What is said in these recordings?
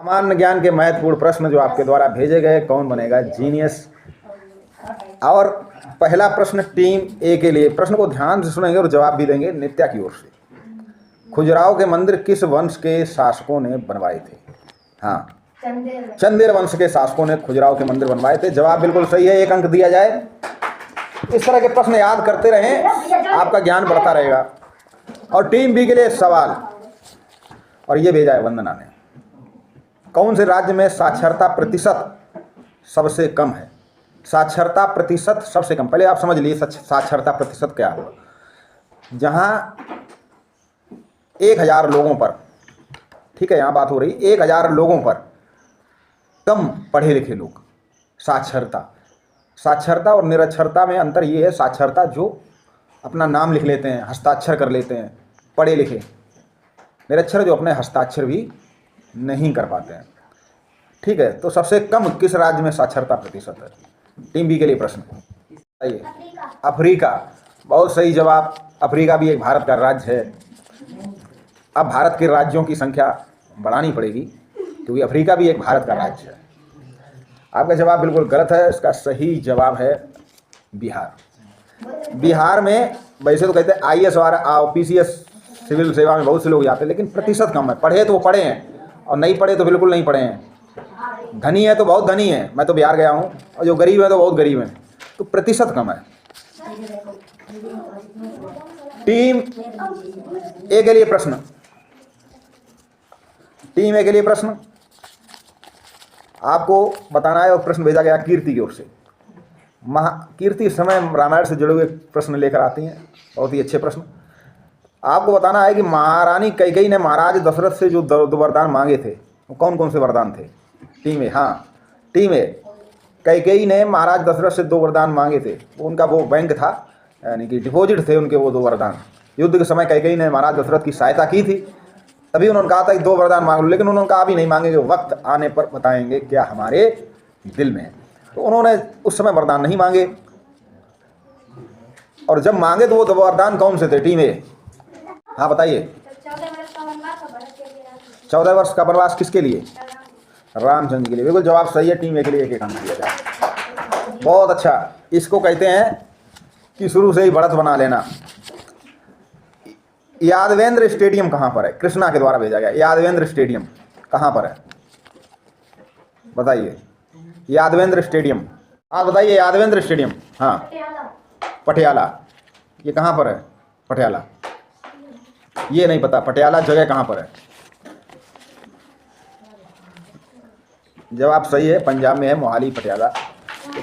सामान्य ज्ञान के महत्वपूर्ण प्रश्न जो आपके द्वारा भेजे गए, कौन बनेगा जीनियस। और पहला प्रश्न टीम ए के लिए, प्रश्न को ध्यान से सुनेंगे और जवाब भी देंगे नित्या की ओर से। खजुराहो के मंदिर किस वंश के शासकों ने बनवाए थे? हाँ, चंदेल वंश के शासकों ने खजुराहो के मंदिर बनवाए थे। जवाब बिल्कुल सही है, 1 अंक दिया जाए। इस तरह के प्रश्न याद करते रहें, आपका ज्ञान बढ़ता रहेगा। और टीम बी के लिए सवाल, और ये भेजा है वंदना ने। कौन से राज्य में साक्षरता प्रतिशत सबसे कम है? साक्षरता प्रतिशत सबसे कम, पहले आप समझ लिए साक्षरता प्रतिशत क्या हुआ। जहाँ 1000 लोगों पर, ठीक है, यहाँ बात हो रही 1000 लोगों पर कम पढ़े लिखे लोग। साक्षरता और निरक्षरता में अंतर ये है, साक्षरता जो अपना नाम लिख लेते हैं, हस्ताक्षर कर लेते हैं, पढ़े लिखे। निरक्षर जो अपने हस्ताक्षर भी नहीं कर पाते हैं। ठीक है, तो सबसे कम किस राज्य में साक्षरता प्रतिशत है? टीम बी के लिए प्रश्न आइए। अफ्रीका, बहुत सही जवाब। अफ्रीका भी एक भारत का राज्य है। अब भारत के राज्यों की संख्या बढ़ानी पड़ेगी, क्योंकि अफ्रीका भी एक भारत का राज्य है। आपका जवाब बिल्कुल गलत है। इसका सही जवाब है बिहार। बिहार में वैसे तो कहते हैं IAS और PCS सिविल सेवा में बहुत से लोग जाते हैं, लेकिन प्रतिशत कम है। पढ़े तो वो पढ़े हैं, और नहीं पढ़े तो बिल्कुल नहीं पढ़े हैं। धनी है तो बहुत धनी है, मैं तो बिहार गया हूँ, और जो गरीब है तो बहुत गरीब है, तो प्रतिशत कम है। टीम ए के लिए प्रश्न, टीम ए के लिए प्रश्न आपको बताना है, और प्रश्न भेजा गया कीर्ति की ओर से। कीर्ति इस समय रामायण से जुड़े हुए प्रश्न लेकर आती हैं, बहुत ही अच्छे प्रश्न। आपको बताना है कि महारानी कैकेयी ने महाराज दशरथ से जो 2 वरदान मांगे थे, वो कौन कौन से वरदान थे? टीम ए, हाँ टीम ए, कैकेयी ने महाराज दशरथ से 2 वरदान मांगे थे। वो उनका वो बैंक था, यानी कि डिपॉजिट थे उनके वो 2 वरदान। युद्ध के समय कैकेयी ने महाराज दशरथ की सहायता की थी, तभी उन्होंने कहा था कि 2 वरदान मांग लो, लेकिन उन्होंने कहा अभी नहीं मांगेंगे, वक्त आने पर बताएंगे क्या हमारे दिल में है। तो उन्होंने उस समय वरदान नहीं मांगे, और जब मांगे तो वो 2 वरदान कौन से थे? टीम ए, हाँ बताइए। 14 वर्ष का वनवास किसके लिए? रामचंद्र के लिए। बिल्कुल जवाब सही है। टीम ए के लिए 1 अंक दिया जाए। बहुत अच्छा, इसको कहते हैं कि शुरू से ही बढ़त बना लेना। यादवेंद्र स्टेडियम कहाँ पर है? कृष्णा के द्वारा भेजा गया। यादवेंद्र स्टेडियम कहाँ पर है? बताइए। यादवेंद्र स्टेडियम, आप बताइए। यादवेंद्र स्टेडियम, हाँ पटियाला। ये कहाँ पर है? पटियाला, ये नहीं पता। पटियाला जगह कहाँ पर है? जवाब सही है, पंजाब में है, मोहाली पटियाला।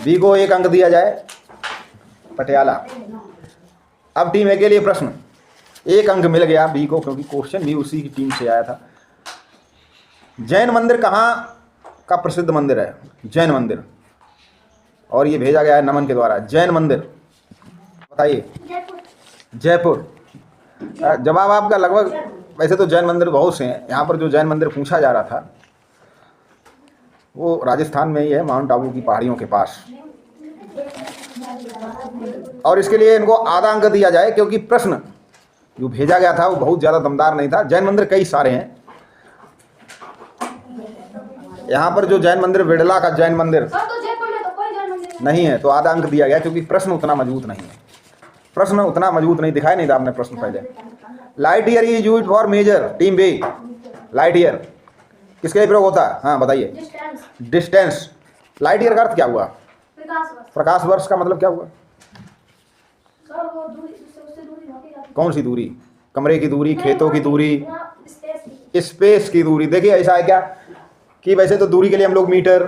बी को 1 अंक दिया जाए, पटियाला। अब टीम ए के लिए प्रश्न, 1 अंक मिल गया बी को, क्योंकि क्वेश्चन भी उसी की टीम से आया था। जैन मंदिर कहाँ का प्रसिद्ध मंदिर है? जैन मंदिर, और ये भेजा गया है नमन के द्वारा। जैन मंदिर बताइए। जयपुर। जवाब आपका लगभग, वैसे तो जैन मंदिर बहुत से हैं। यहाँ पर जो जैन मंदिर पूछा जा रहा था वो राजस्थान में ही है, माउंट आबू की पहाड़ियों के पास। और इसके लिए इनको आधा अंक दिया जाए, क्योंकि प्रश्न जो भेजा गया था वो बहुत ज़्यादा दमदार नहीं था। जैन मंदिर कई सारे हैं। यहाँ पर जो जैन मंदिर, बिड़ला का जैन मंदिर नहीं है, तो आधा अंक दिया गया, क्योंकि प्रश्न उतना मजबूत नहीं है। प्रश्न उतना मजबूत नहीं दिखाई नहीं था आपने प्रश्न पहले। Light year is used for measure. Team B, light year किसके लिए प्रयोग होता है? हाँ बताइए। डिस्टेंस। लाइट ईयर का अर्थ क्या हुआ? प्रकाश वर्ष का मतलब क्या हुआ? कौन सी दूरी? कमरे की दूरी, खेतों की दूरी, स्पेस की दूरी। देखिए ऐसा है क्या कि वैसे तो दूरी के लिए हम लोग मीटर,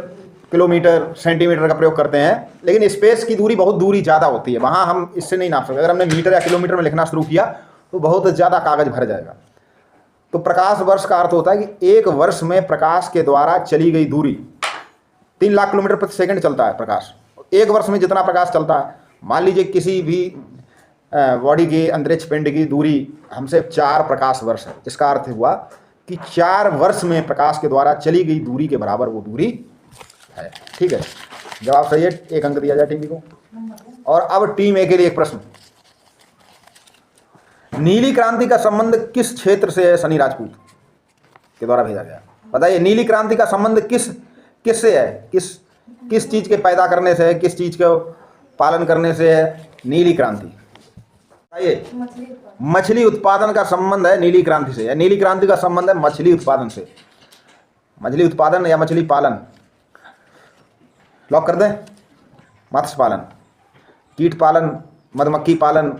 किलोमीटर, सेंटीमीटर का प्रयोग करते हैं, लेकिन स्पेस की दूरी बहुत दूरी ज़्यादा होती है, वहाँ हम इससे नहीं नाप सकते। अगर हमने मीटर या किलोमीटर में लिखना शुरू किया तो बहुत ज़्यादा कागज भर जाएगा। तो प्रकाश वर्ष का अर्थ होता है कि 1 वर्ष में प्रकाश के द्वारा चली गई दूरी 3 लाख किलोमीटर प्रति सेकंड चलता है प्रकाश। 1 वर्ष में जितना प्रकाश चलता है, मान लीजिए किसी भी बॉडी की, अंतरिक्ष पिंड की दूरी हमसे 4 प्रकाश वर्ष है। इसका अर्थ हुआ कि 4 वर्ष में प्रकाश के द्वारा चली गई दूरी के बराबर वो दूरी है। ठीक है, जवाब सही है, 1 अंक दिया जाए टीम बी को। और अब टीम ए के लिए एक प्रश्न। नीली क्रांति का संबंध किस क्षेत्र से है? सनी राजपूत के द्वारा भेजा गया। बताइए नीली क्रांति का संबंध किससे है, किस चीज के पैदा करने से है, किस चीज को पालन करने से है नीली क्रांति? बताइए मछली उत्पादन का संबंध है नीली क्रांति से, या नीली क्रांति का संबंध है मछली उत्पादन से। मछली उत्पादन या मछली पालन, लॉक कर दें। मत्स्य पालन, कीट पालन, मधुमक्खी पालन,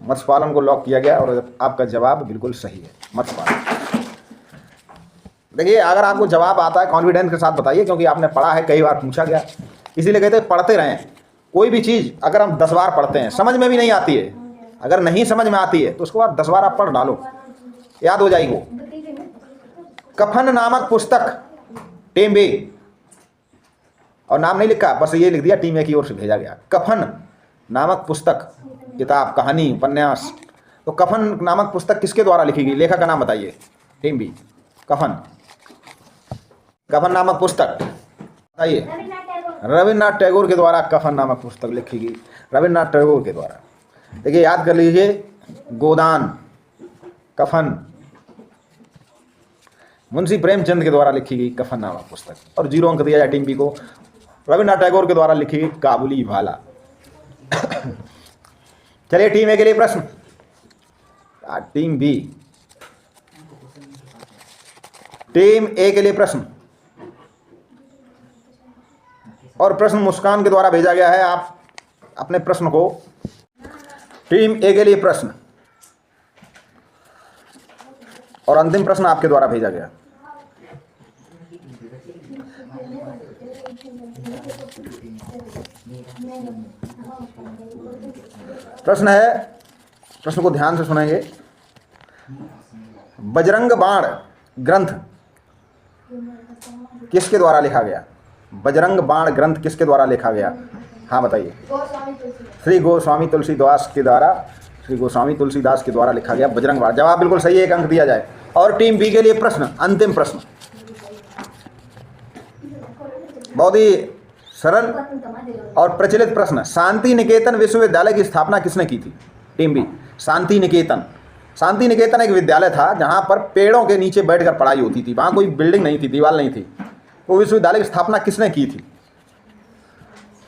मत्स्य पालन को लॉक किया गया और आपका जवाब बिल्कुल सही है, मत्स्य पालन। देखिए अगर आपको जवाब आता है कॉन्फिडेंस के साथ बताइए, क्योंकि आपने पढ़ा है, कई बार पूछा गया, इसीलिए कहते हैं पढ़ते रहें। कोई भी चीज़ अगर हम 10 बार पढ़ते हैं, समझ में भी नहीं आती है, अगर नहीं समझ में आती है तो उसको आप 10 बार आप पढ़ डालो, याद हो जाएगी वो। कफन नामक पुस्तक टेम्बे, और नाम नहीं लिखा, बस ये लिख दिया टीम ए की ओर से भेजा गया। कफन नामक पुस्तक, किताब, कहानी, उपन्यास, तो कफन नामक पुस्तक किसके द्वारा लिखी गई? लेखक का नाम बताइए। टेम्बे, कफन नामक पुस्तक बताइए। रविन्द्रनाथ टैगोर के द्वारा कफन नामक पुस्तक लिखी गई, रविन्द्रनाथ टैगोर के द्वारा। देखिए याद कर लीजिए, गोदान, कफन, मुंशी प्रेमचंद के द्वारा लिखी गई कफन नामक पुस्तक, और 0 अंक दिया जाए टीम बी को। रविन्द्रनाथ टैगोर के द्वारा लिखी गई काबुली वाला। चलिए टीम ए के लिए प्रश्न, टीम बी, टीम ए के लिए प्रश्न, और प्रश्न मुस्कान के द्वारा भेजा गया है। आप अपने प्रश्न को, टीम ए के लिए प्रश्न और अंतिम प्रश्न आपके द्वारा भेजा गया। प्रश्न है, प्रश्न को ध्यान से सुनेंगे। बजरंग बाण ग्रंथ किसके द्वारा लिखा गया? बजरंग बाण ग्रंथ किसके द्वारा लिखा गया? हाँ बताइए। श्री गोस्वामी तुलसीदास के द्वारा, श्री गोस्वामी तुलसीदास के द्वारा लिखा गया बजरंग बाण। जवाब बिल्कुल सही है, 1 अंक दिया जाए। और टीम बी के लिए प्रश्न, अंतिम प्रश्न, बहुत ही सरल और प्रचलित प्रश्न। शांति निकेतन विश्वविद्यालय की स्थापना किसने की थी? Team B, Shanti Niketan. शांति निकेतन एक विद्यालय था जहाँ पर पेड़ों के नीचे बैठकर पढ़ाई होती थी, वहाँ कोई बिल्डिंग नहीं थी, दीवार नहीं थी। वो विश्वविद्यालय की स्थापना किसने की थी?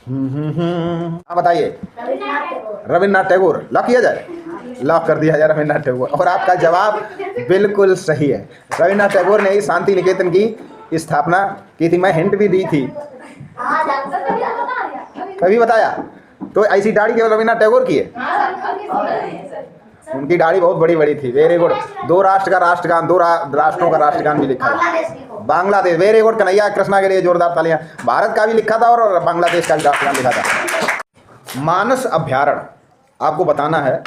हाँ बताइए। रविन्द्रनाथ टैगोर। लॉक किया जाए, लॉक कर दिया जाए रविन्द्रनाथ टैगोर, और आपका जवाब बिल्कुल सही है। रविन्द्रनाथ टैगोर ने ही शांति निकेतन की स्थापना की थी। मैं हिंट भी दी थी, कभी बताया। तो ऐसी दाढ़ी केवल रविन्द्रनाथ टैगोर की है, उनकी दाढ़ी बहुत बड़ी बड़ी थी। Very good. 2 राष्ट्र का राष्ट्रगान, 2 राष्ट्रों का राष्ट्रगान भी लिखा है। Bangladesh, very good. कन्हैया कृष्णा के लिए जोरदार तालियां। भारत का भी लिखा था और बांग्लादेश का भी राष्ट्रगान लिखा था। मानस अभ्यारण्य आपको बताना है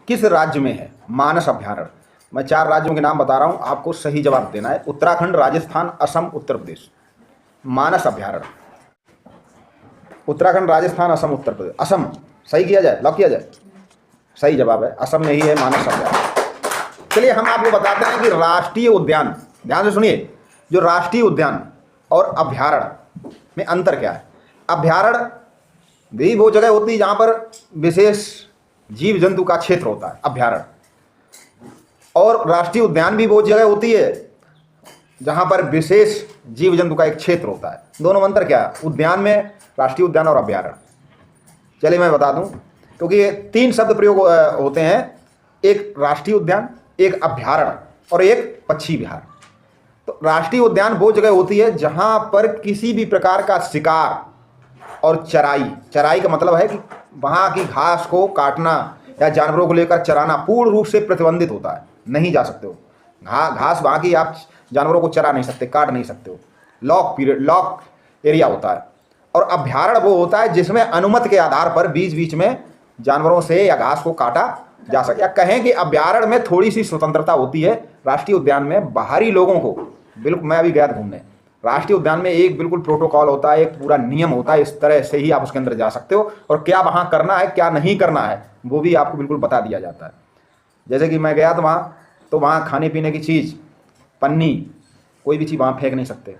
किस राज्य में है मानस अभ्यारण्य। मैं 4 राज्यों के नाम बता रहा हूं, आपको सही जवाब देना है। उत्तराखंड, राजस्थान, असम, उत्तर प्रदेश। मानस अभ्यारण्य, उत्तराखंड, राजस्थान, असम, उत्तर प्रदेश। असम सही किया जाए, लॉक किया जाए। सही जवाब है, असम में ही है मानस अभ्यारण्य। चलिए हम आपको बताते हैं कि राष्ट्रीय उद्यान, ध्यान से सुनिए, जो राष्ट्रीय उद्यान और अभ्यारण्य में अंतर क्या है। अभ्यारण्य भी वो जगह होती है जहाँ पर विशेष जीव जंतु का क्षेत्र होता है, अभ्यारण्य। और राष्ट्रीय उद्यान भी वो जगह होती है जहाँ पर विशेष जीव जंतु का एक क्षेत्र होता है। दोनों में अंतर क्या है उद्यान में, राष्ट्रीय उद्यान और अभ्यारण्य? चलिए मैं बता दूं, क्योंकि ये 3 शब्द प्रयोग होते हैं, एक राष्ट्रीय उद्यान, एक अभ्यारण्य और एक पक्षी विहार। तो राष्ट्रीय उद्यान वो जगह होती है जहां पर किसी भी प्रकार का शिकार और चराई का मतलब है कि वहां की घास को काटना या जानवरों को लेकर चराना पूर्ण रूप से प्रतिबंधित होता है, नहीं जा सकते हो। घास वहां की आप जानवरों को चरा नहीं सकते, काट नहीं सकते हो, लॉक एरिया होता है। और अभ्यारण्य वो होता है जिसमें अनुमति के आधार पर बीच बीच में जानवरों से या घास को काटा जा सके, या कहें कि अभ्यारण्य में थोड़ी सी स्वतंत्रता होती है। राष्ट्रीय उद्यान में बाहरी लोगों को, बिल्कुल मैं अभी गया था घूमने, राष्ट्रीय उद्यान में एक बिल्कुल प्रोटोकॉल होता है, एक पूरा नियम होता है, इस तरह से ही आप उसके अंदर जा सकते हो, और क्या वहाँ करना है क्या नहीं करना है वो भी आपको बिल्कुल बता दिया जाता है। जैसे कि मैं गया था वहाँ, तो वहाँ खाने पीने की चीज़, पन्नी, कोई भी चीज़ वहाँ फेंक नहीं सकते।